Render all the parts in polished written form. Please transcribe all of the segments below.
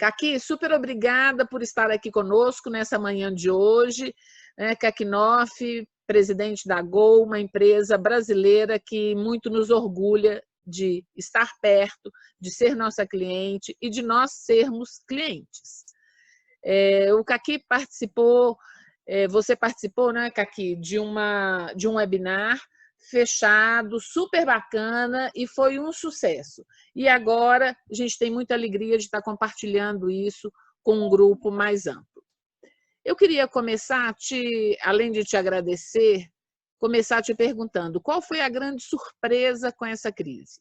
Caqui, super obrigada por estar aqui conosco nessa manhã de hoje. Caqui Noff, presidente da Gol, uma empresa brasileira que muito nos orgulha de estar perto, de ser nossa cliente e de nós sermos clientes. O Caqui participou, você participou, né, Caqui, de um webinar fechado, super bacana, e foi um sucesso. E agora a gente tem muita alegria de estar compartilhando isso com um grupo mais amplo. Eu queria começar, além de te agradecer, começar te perguntando, qual foi a grande surpresa com essa crise?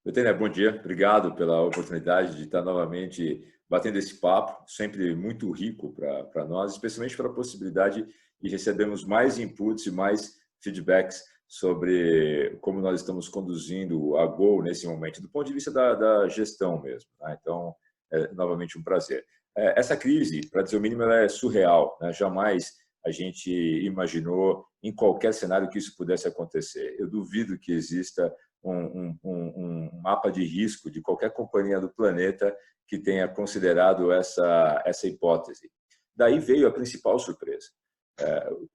Betânia, bom dia. Obrigado pela oportunidade de estar novamente batendo esse papo, sempre muito rico para nós, especialmente pela possibilidade de recebermos mais inputs e mais feedbacks sobre como nós estamos conduzindo a Gol nesse momento, do ponto de vista da gestão mesmo. Tá? Então, é novamente um prazer. Essa crise, para dizer o mínimo, ela é surreal. Né? Jamais a gente imaginou em qualquer cenário que isso pudesse acontecer. Eu duvido que exista um mapa de risco de qualquer companhia do planeta que tenha considerado essa hipótese. Daí veio a principal surpresa.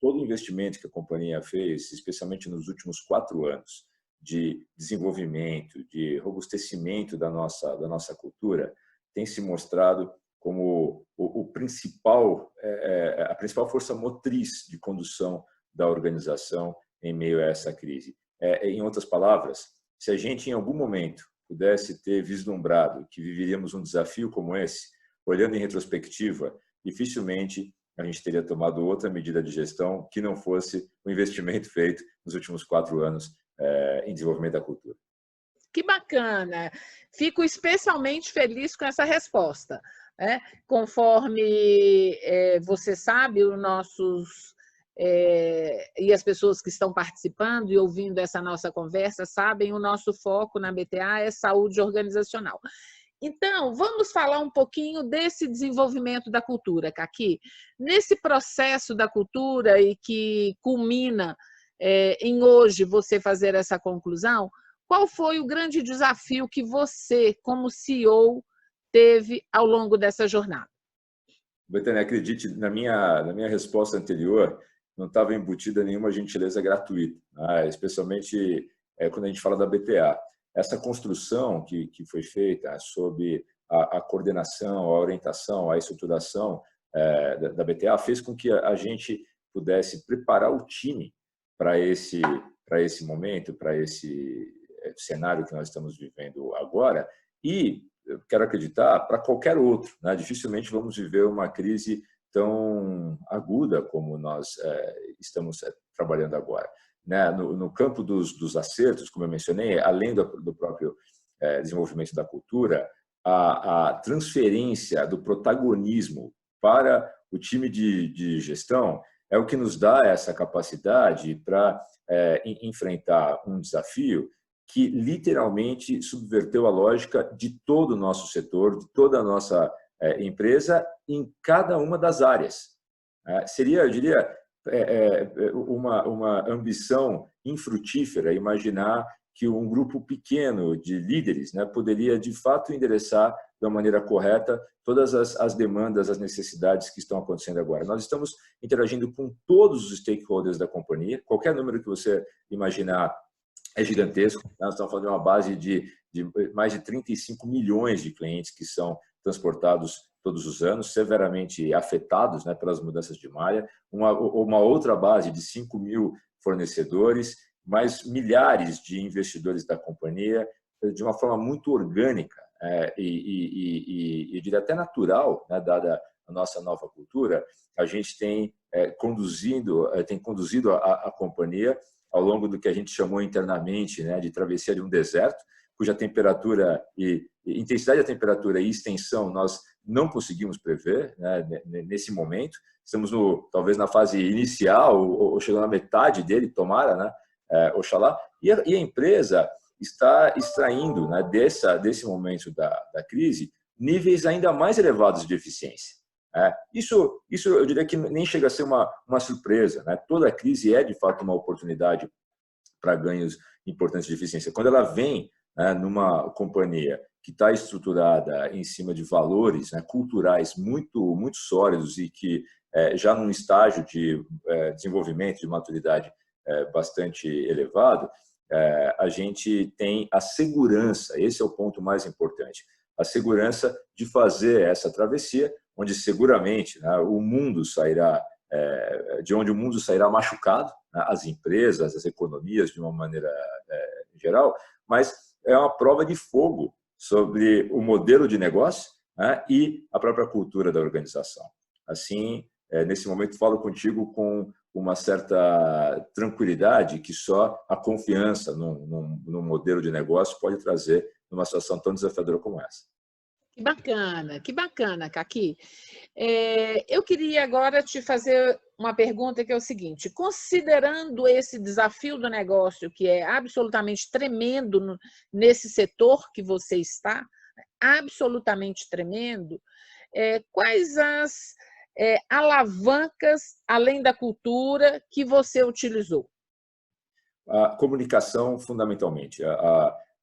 Todo o investimento que a companhia fez, especialmente nos últimos 4 anos, de desenvolvimento, de robustecimento da nossa cultura, tem se mostrado como a principal força motriz de condução da organização em meio a essa crise. Em outras palavras, se a gente em algum momento pudesse ter vislumbrado que viveríamos um desafio como esse, olhando em retrospectiva, dificilmente a gente teria tomado outra medida de gestão que não fosse o investimento feito nos últimos 4 anos em desenvolvimento da cultura. Que bacana! Fico especialmente feliz com essa resposta. Conforme você sabe, os nossos e as pessoas que estão participando e ouvindo essa nossa conversa sabem, o nosso foco na BTA é saúde organizacional. Então, vamos falar um pouquinho desse desenvolvimento da cultura, Caqui. Nesse processo da cultura e que culmina em hoje você fazer essa conclusão, qual foi o grande desafio que você, como CEO, teve ao longo dessa jornada? Betânia, acredite, na minha resposta anterior, não estava embutida nenhuma gentileza gratuita, né? Especialmente quando a gente fala da BTA. Essa construção que foi feita sob a coordenação, a orientação, a estruturação da BTA fez com que a gente pudesse preparar o time para esse momento, para esse cenário que nós estamos vivendo agora e, eu quero acreditar, para qualquer outro. Né? Dificilmente vamos viver uma crise tão aguda como nós estamos trabalhando agora. Né? No campo dos acertos, como eu mencionei, além do próprio desenvolvimento da cultura, a transferência do protagonismo para o time de gestão é o que nos dá essa capacidade para enfrentar um desafio que literalmente subverteu a lógica de todo o nosso setor, de toda a nossa empresa, em cada uma das áreas. Seria, eu diria, uma ambição infrutífera imaginar que um grupo pequeno de líderes, né, poderia, de fato, endereçar da maneira correta todas as demandas, as necessidades que estão acontecendo agora. Nós estamos interagindo com todos os stakeholders da companhia, qualquer número que você imaginar é gigantesco. Nós estamos falando de uma base de mais de 35 milhões de clientes que são transportados todos os anos, severamente afetados, né, pelas mudanças de malha, uma outra base de 5 mil fornecedores, mais milhares de investidores da companhia, de uma forma muito orgânica e eu diria até natural, né, dada a nossa nova cultura. A gente tem conduzido a companhia ao longo do que a gente chamou internamente, né, de travessia de um deserto, cuja temperatura e intensidade da temperatura e extensão nós não conseguimos prever, né, nesse momento. Estamos talvez na fase inicial ou chegando na metade dele, tomara, né, oxalá. E a empresa está extraindo, né, desse momento da crise níveis ainda mais elevados de eficiência. Isso eu diria que nem chega a ser uma surpresa. Né? Toda crise é, de fato, uma oportunidade para ganhos importantes de eficiência. Quando ela vem né, numa companhia que está estruturada em cima de valores, né, culturais muito sólidos e que já num estágio de desenvolvimento, de maturidade bastante elevado, a gente tem a segurança, esse é o ponto mais importante, a segurança de fazer essa travessia, onde seguramente, né, o mundo sairá, de onde o mundo sairá machucado, né, as empresas, as economias de uma maneira geral, mas é uma prova de fogo sobre o modelo de negócio, né, e a própria cultura da organização. Assim, nesse momento falo contigo com uma certa tranquilidade que só a confiança num modelo de negócio pode trazer numa situação tão desafiadora como essa. Que bacana, Caqui. Eu queria agora te fazer uma pergunta que é o seguinte: considerando esse desafio do negócio, que é absolutamente tremendo nesse setor que você está, absolutamente tremendo, quais as alavancas, além da cultura, que você utilizou? A comunicação, fundamentalmente.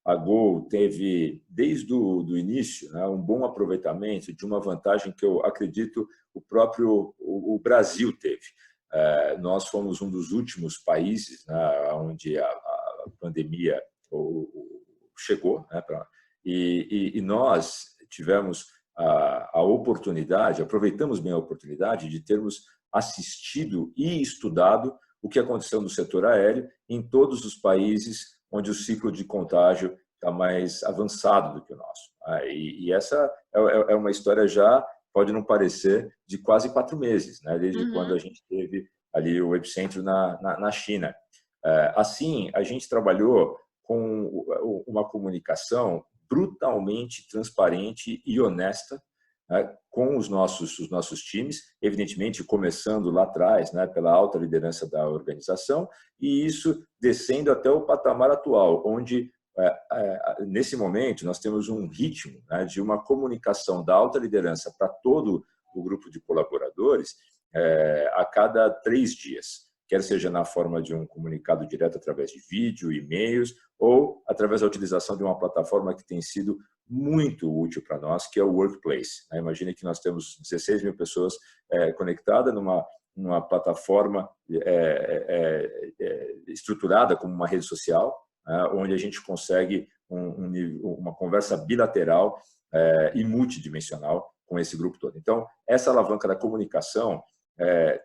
A Gol teve, desde o início, né, um bom aproveitamento de uma vantagem que eu acredito o próprio o Brasil teve. Nós fomos um dos últimos países, né, onde a pandemia chegou, né, e nós tivemos a oportunidade, aproveitamos bem a oportunidade de termos assistido e estudado o que aconteceu no setor aéreo em todos os países onde o ciclo de contágio está mais avançado do que o nosso. E essa é uma história já, pode não parecer, de quase 4 meses, né? Desde quando a gente teve ali o epicentro na China. Assim, a gente trabalhou com uma comunicação brutalmente transparente e honesta, né, com os nossos times, evidentemente começando lá atrás, né, pela alta liderança da organização, e isso descendo até o patamar atual, onde nesse momento nós temos um ritmo, né, de uma comunicação da alta liderança para todo o grupo de colaboradores a cada 3 dias, quer seja na forma de um comunicado direto através de vídeo, e-mails, ou através da utilização de uma plataforma que tem sido muito útil para nós, que é o Workplace. Imagine que nós temos 16 mil pessoas conectadas numa plataforma estruturada como uma rede social, onde a gente consegue uma conversa bilateral e multidimensional com esse grupo todo. Então, essa alavanca da comunicação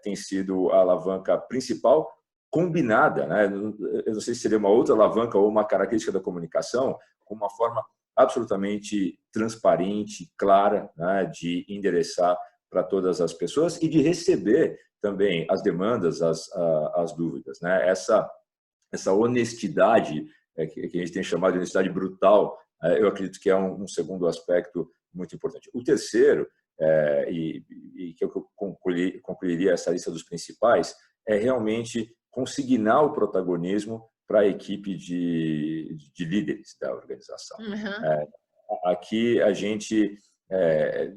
tem sido a alavanca principal, combinada, né? Eu não sei se seria uma outra alavanca ou uma característica da comunicação, com uma forma absolutamente transparente, clara, né, de endereçar para todas as pessoas e de receber também as demandas, as dúvidas, né? Essa honestidade que a gente tem chamado de honestidade brutal, eu acredito que é um segundo aspecto muito importante. O terceiro, e que eu concluiria essa lista dos principais, é realmente consignar o protagonismo para a equipe de líderes da organização. Aqui a gente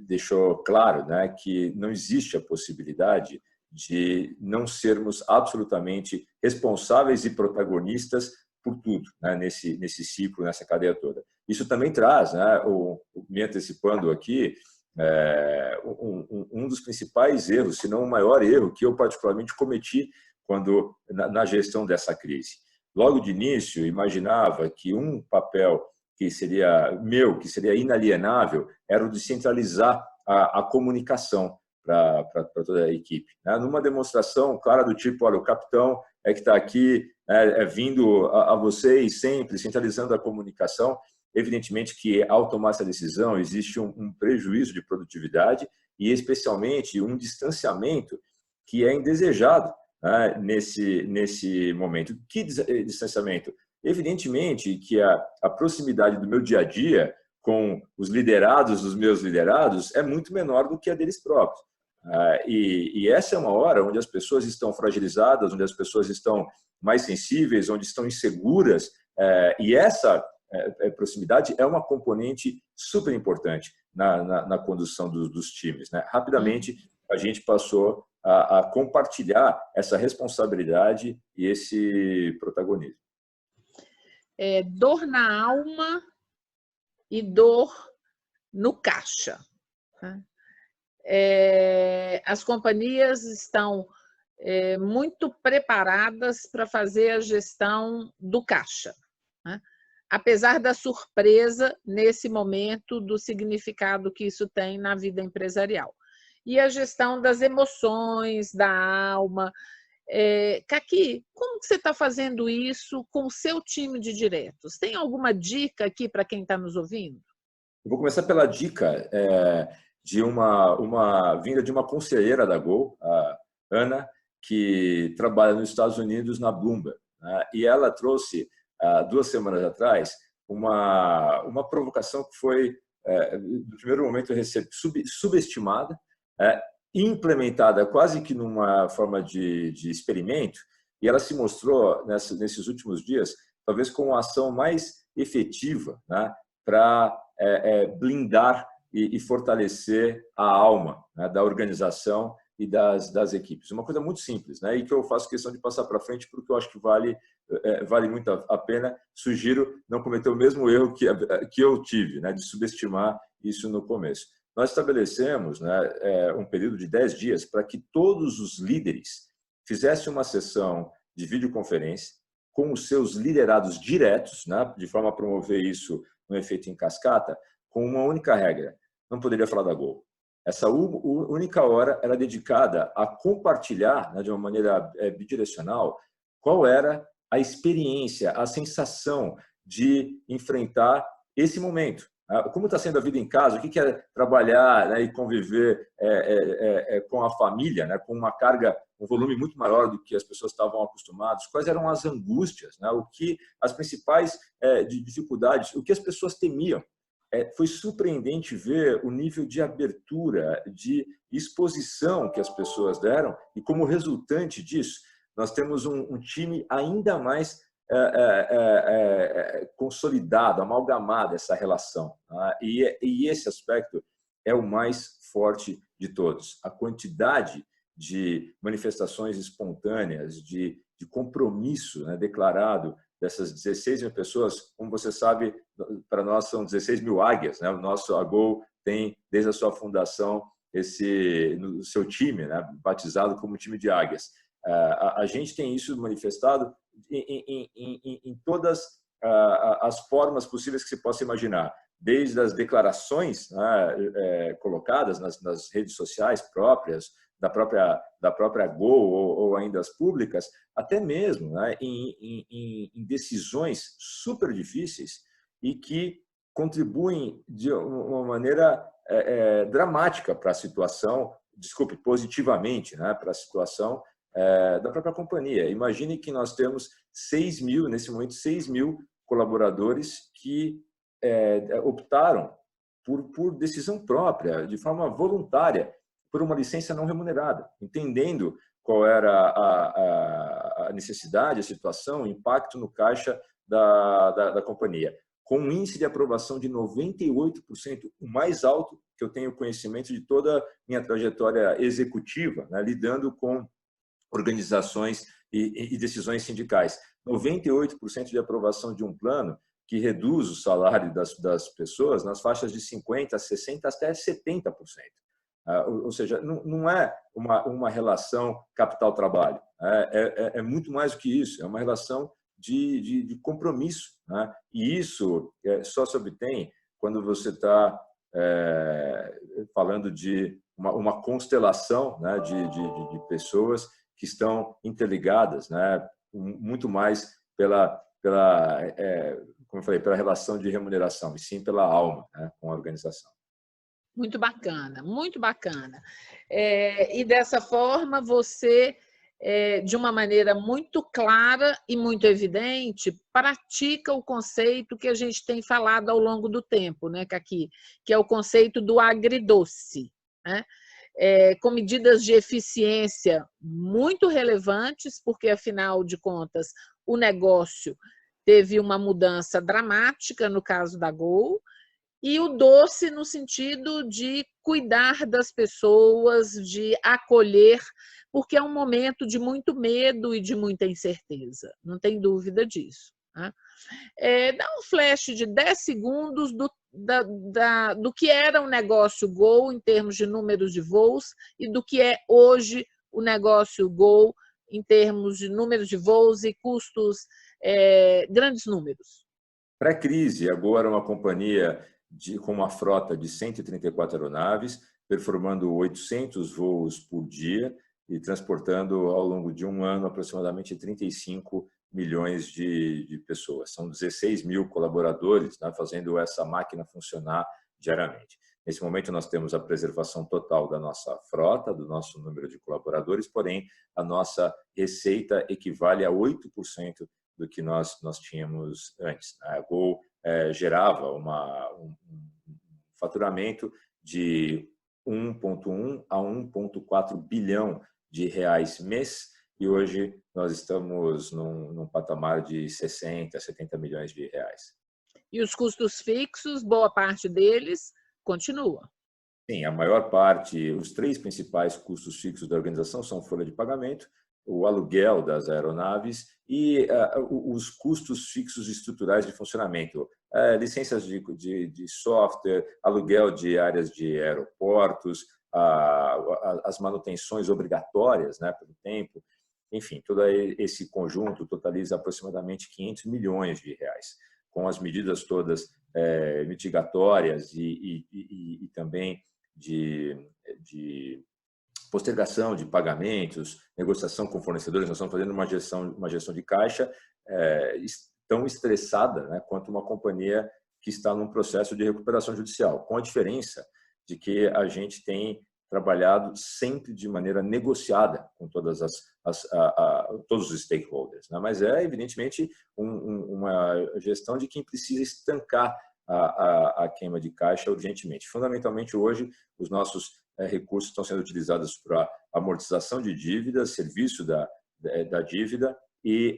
deixou claro, né, que não existe a possibilidade de não sermos absolutamente responsáveis e protagonistas por tudo, né, nesse ciclo, nessa cadeia toda. Isso também traz, né, me antecipando aqui, um dos principais erros, se não o maior erro que eu particularmente cometi quando na gestão dessa crise. Logo de início, imaginava que um papel que seria meu, que seria inalienável, era o de centralizar a comunicação para toda a equipe. Numa demonstração clara do tipo, olha, o capitão que está aqui vindo a vocês sempre, centralizando a comunicação. Evidentemente que, ao tomar essa decisão, existe um prejuízo de produtividade e, especialmente, um distanciamento que é indesejado, né, nesse momento. Que distanciamento? Evidentemente que a proximidade do meu dia a dia com os liderados dos meus liderados é muito menor do que a deles próprios. E essa é uma hora onde as pessoas estão fragilizadas, onde as pessoas estão mais sensíveis, onde estão inseguras, e essa proximidade é uma componente super importante na condução dos times, né? Rapidamente, a gente passou a compartilhar essa responsabilidade e esse protagonismo. dor na alma e dor no caixa. As companhias estão muito preparadas para fazer a gestão do caixa, apesar da surpresa nesse momento do significado que isso tem na vida empresarial. E a gestão das emoções, da alma. Kaki, como que você está fazendo isso com o seu time de diretos? Tem alguma dica aqui para quem está nos ouvindo? Eu vou começar pela dica de uma vinda de uma conselheira da Gol, a Ana, que trabalha nos Estados Unidos na Bloomberg, né? E ela trouxe, 2 semanas atrás, uma provocação que foi, no primeiro momento, subestimada, implementada quase que numa forma de experimento, e ela se mostrou, nesses últimos dias, talvez com a ação mais efetiva, né, para blindar e fortalecer a alma, né, da organização e das equipes. Uma coisa muito simples, né, e que eu faço questão de passar para frente porque eu acho que vale muito a pena. Sugiro não cometer o mesmo erro que eu tive, né, de subestimar isso no começo. Nós estabelecemos, né, um período de 10 dias para que todos os líderes fizessem uma sessão de videoconferência com os seus liderados diretos, né, de forma a promover isso no efeito em cascata, com uma única regra: não poderia falar da Gol. Essa única hora era dedicada a compartilhar, né, de uma maneira bidirecional, qual era a experiência, a sensação de enfrentar esse momento. Como está sendo a vida em casa, o que é trabalhar, né, e conviver com a família, né, com uma carga, um volume muito maior do que as pessoas estavam acostumadas, quais eram as angústias, né, as principais dificuldades, o que as pessoas temiam. Foi surpreendente ver o nível de abertura, de exposição que as pessoas deram, e como resultante disso, nós temos um time ainda mais consolidado, amalgamado, essa relação. E esse aspecto é o mais forte de todos. A quantidade de manifestações espontâneas, de compromisso, né, declarado dessas 16 mil pessoas, como você sabe, para nós são 16 mil águias, né? A Gol tem, desde a sua fundação, no seu time, né, batizado como time de águias. A gente tem isso manifestado em todas as formas possíveis que se possa imaginar, desde as declarações, né, colocadas nas redes sociais próprias, da própria Gol ou ainda as públicas, até mesmo, né, em decisões super difíceis e que contribuem de uma maneira dramática para a situação, positivamente, né, para a situação da própria companhia. Imagine que nós temos 6 mil, nesse momento, 6 mil colaboradores que optaram por decisão própria, de forma voluntária, por uma licença não remunerada, entendendo qual era a necessidade, a situação, o impacto no caixa da companhia. Com um índice de aprovação de 98%, o mais alto que eu tenho conhecimento de toda a minha trajetória executiva, né, lidando com organizações e decisões sindicais. 98% de aprovação de um plano que reduz o salário das pessoas nas faixas de 50%, 60%, até 70%. Ou seja, não é uma relação capital-trabalho, é muito mais do que isso, é uma relação de compromisso, né? E isso só se obtém quando você está falando de uma constelação, né, de pessoas que estão interligadas, né, muito mais como eu falei, pela relação de remuneração, e sim pela alma, né, com a organização. Muito bacana, muito bacana. E dessa forma, você, de uma maneira muito clara e muito evidente, pratica o conceito que a gente tem falado ao longo do tempo, né, Kaki? Que é o conceito do agridoce, né? Com medidas de eficiência muito relevantes, porque, afinal de contas, o negócio teve uma mudança dramática no caso da Gol, e o doce no sentido de cuidar das pessoas, de acolher, porque é um momento de muito medo e de muita incerteza, não tem dúvida disso. né? Dá um flash de 10 segundos do que era o negócio Gol em termos de números de voos e do que é hoje o negócio Gol em termos de números de voos e custos, grandes números. Pré-crise, a Gol era uma companhia com uma frota de 134 aeronaves, performando 800 voos por dia e transportando ao longo de um ano aproximadamente 35 milhões de pessoas. São 16 mil colaboradores, né, fazendo essa máquina funcionar diariamente. Nesse momento, nós temos a preservação total da nossa frota, do nosso número de colaboradores, porém, a nossa receita equivale a 8% do que nós tínhamos antes. A Gol gerava um faturamento de 1,1 a 1,4 bilhão de reais mês, e hoje nós estamos num patamar de 60, 70 milhões de reais. E os custos fixos, boa parte deles, continua. Sim, a maior parte, os 3 principais custos fixos da organização são folha de pagamento, o aluguel das aeronaves e os custos fixos estruturais de funcionamento, licenças de software, aluguel de áreas de aeroportos, as manutenções obrigatórias, né, pelo tempo. Enfim, todo esse conjunto totaliza aproximadamente 500 milhões de reais, com as medidas todas mitigatórias e também de postergação de pagamentos, negociação com fornecedores. Nós estamos fazendo uma gestão de caixa tão estressada, né, quanto uma companhia que está num processo de recuperação judicial, com a diferença de que a gente tem trabalhado sempre de maneira negociada com todos os stakeholders, né? Mas evidentemente uma gestão de quem precisa estancar a queima de caixa urgentemente. Fundamentalmente hoje os nossos recursos estão sendo utilizados para amortização de dívidas, serviço da dívida e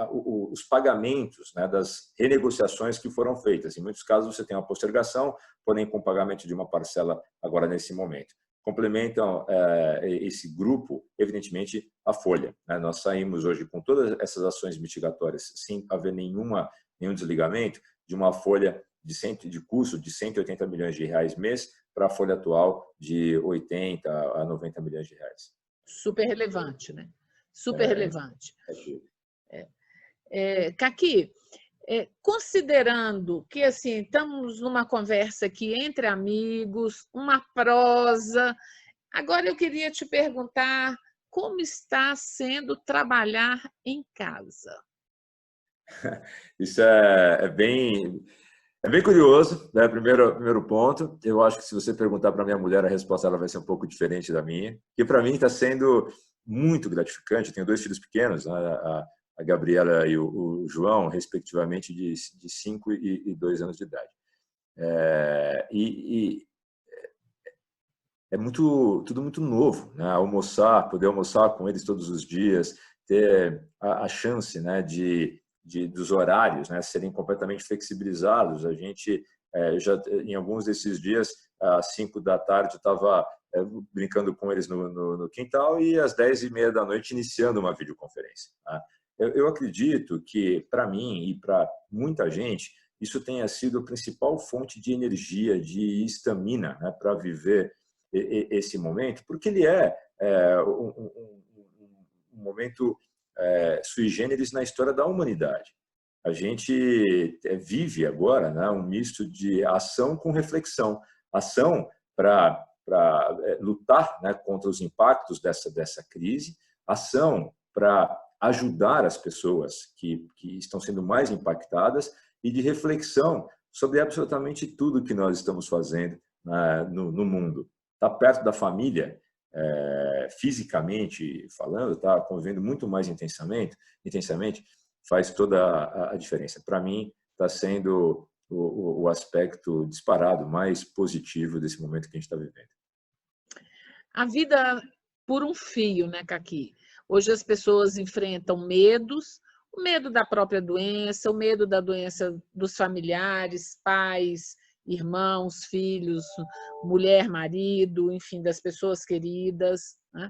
os pagamentos, né, das renegociações que foram feitas. Em muitos casos você tem uma postergação, porém com pagamento de uma parcela agora nesse momento. Complementam esse grupo, evidentemente, a folha, né? Nós saímos hoje com todas essas ações mitigatórias, sem haver nenhum desligamento, de uma folha de custo de 180 milhões de reais mês para a folha atual de 80 a 90 milhões de reais. Super relevante, né? Super relevante. Caqui, considerando que assim estamos numa conversa aqui entre amigos, uma prosa, agora eu queria te perguntar como está sendo trabalhar em casa? Isso é bem curioso, né? Primeiro ponto. Eu acho que se você perguntar para minha mulher, a resposta ela vai ser um pouco diferente da minha, que para mim está sendo muito gratificante. Eu tenho 2 filhos pequenos, né? A Gabriela e o João, respectivamente, de 5 e 2 anos de idade. Tudo muito novo, né? Poder almoçar com eles todos os dias, ter a chance, né, dos horários, né, serem completamente flexibilizados. A gente já em alguns desses dias às 5 da tarde estava brincando com eles no quintal e às 10h30 da noite iniciando uma videoconferência, né? Eu acredito que para mim e para muita gente isso tenha sido a principal fonte de energia, de estamina, né, para viver esse momento, porque ele um momento sui generis na história da humanidade. A gente vive agora, né, um misto de ação com reflexão. Ação para lutar, né, contra os impactos dessa crise, ação para ajudar as pessoas que estão sendo mais impactadas e de reflexão sobre absolutamente tudo que nós estamos fazendo, né, no mundo. Estar perto da família, fisicamente falando, tá convivendo muito mais intensamente, faz toda a diferença. Para mim, está sendo o aspecto disparado mais positivo desse momento que a gente está vivendo. A vida por um fio, né, Caqui? Hoje as pessoas enfrentam medos, o medo da própria doença, o medo da doença dos familiares, pais, irmãos, filhos, mulher, marido, enfim, das pessoas queridas, né?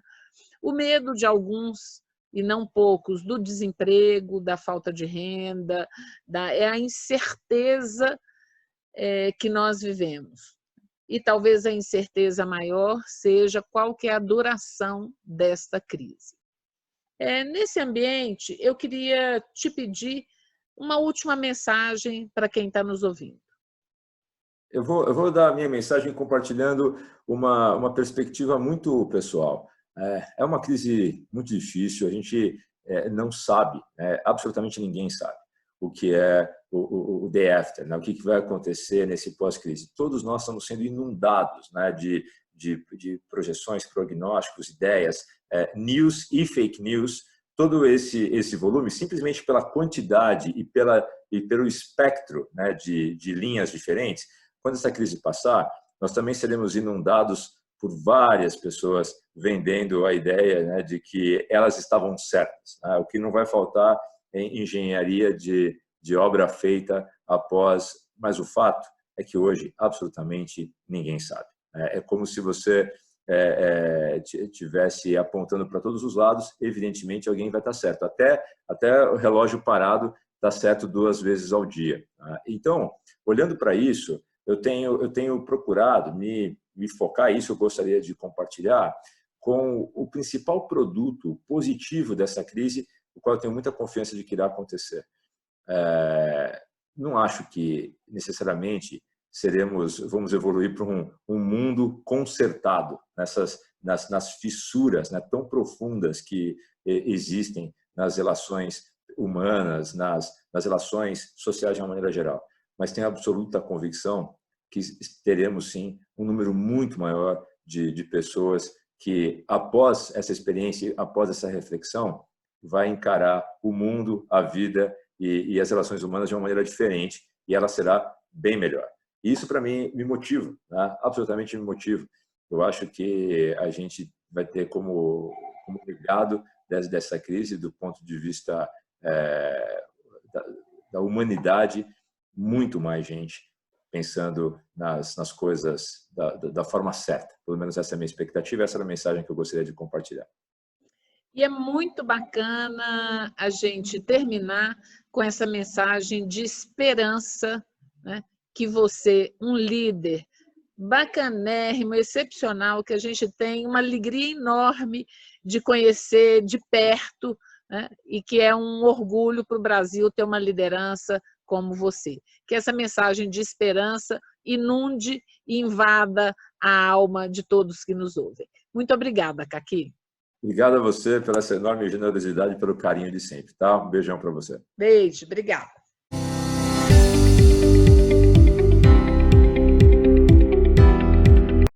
O medo de alguns e não poucos, do desemprego, da falta de renda, é a incerteza que nós vivemos. E talvez a incerteza maior seja qual que é a duração desta crise. Nesse ambiente, eu queria te pedir uma última mensagem para quem está nos ouvindo. Eu vou dar a minha mensagem compartilhando uma perspectiva muito pessoal. É uma crise muito difícil, a gente não sabe, absolutamente ninguém sabe o que é o day after, né? O que vai acontecer nesse pós-crise. Todos nós estamos sendo inundados, né, de projeções, prognósticos, ideias, news e fake news, todo esse volume, simplesmente pela quantidade e pelo espectro, né, de linhas diferentes. Quando essa crise passar, nós também seremos inundados por várias pessoas vendendo a ideia, né, de que elas estavam certas, né? O que não vai faltar em engenharia de obra feita após, mas o fato é que hoje absolutamente ninguém sabe. É como se você tivesse apontando para todos os lados, evidentemente alguém vai estar certo. Até o relógio parado está certo 2 vezes ao dia. Então, olhando para isso, eu tenho procurado me focar, isso eu gostaria de compartilhar, com o principal produto positivo dessa crise, o qual eu tenho muita confiança de que irá acontecer. Não acho que necessariamente vamos evoluir para um mundo consertado nas fissuras, né, tão profundas que existem nas relações humanas, nas relações sociais de uma maneira geral. Mas tenho absoluta convicção que teremos, sim, um número muito maior de pessoas que, após essa experiência, após essa reflexão, vai encarar o mundo, a vida e as relações humanas de uma maneira diferente, e ela será bem melhor. Isso, para mim, me motiva, né? Absolutamente me motiva. Eu acho que a gente vai ter como legado dessa crise, do ponto de vista da humanidade, muito mais gente pensando nas coisas da forma certa. Pelo menos essa é a minha expectativa, essa era a mensagem que eu gostaria de compartilhar. E é muito bacana a gente terminar com essa mensagem de esperança, né? Que você, um líder bacanérrimo, excepcional, que a gente tem uma alegria enorme de conhecer de perto, né? E que é um orgulho para o Brasil ter uma liderança como você. Que essa mensagem de esperança inunde e invada a alma de todos que nos ouvem. Muito obrigada, Caqui. Obrigado a você pela essa enorme generosidade e pelo carinho de sempre, tá? Um beijão para você. Beijo, obrigada.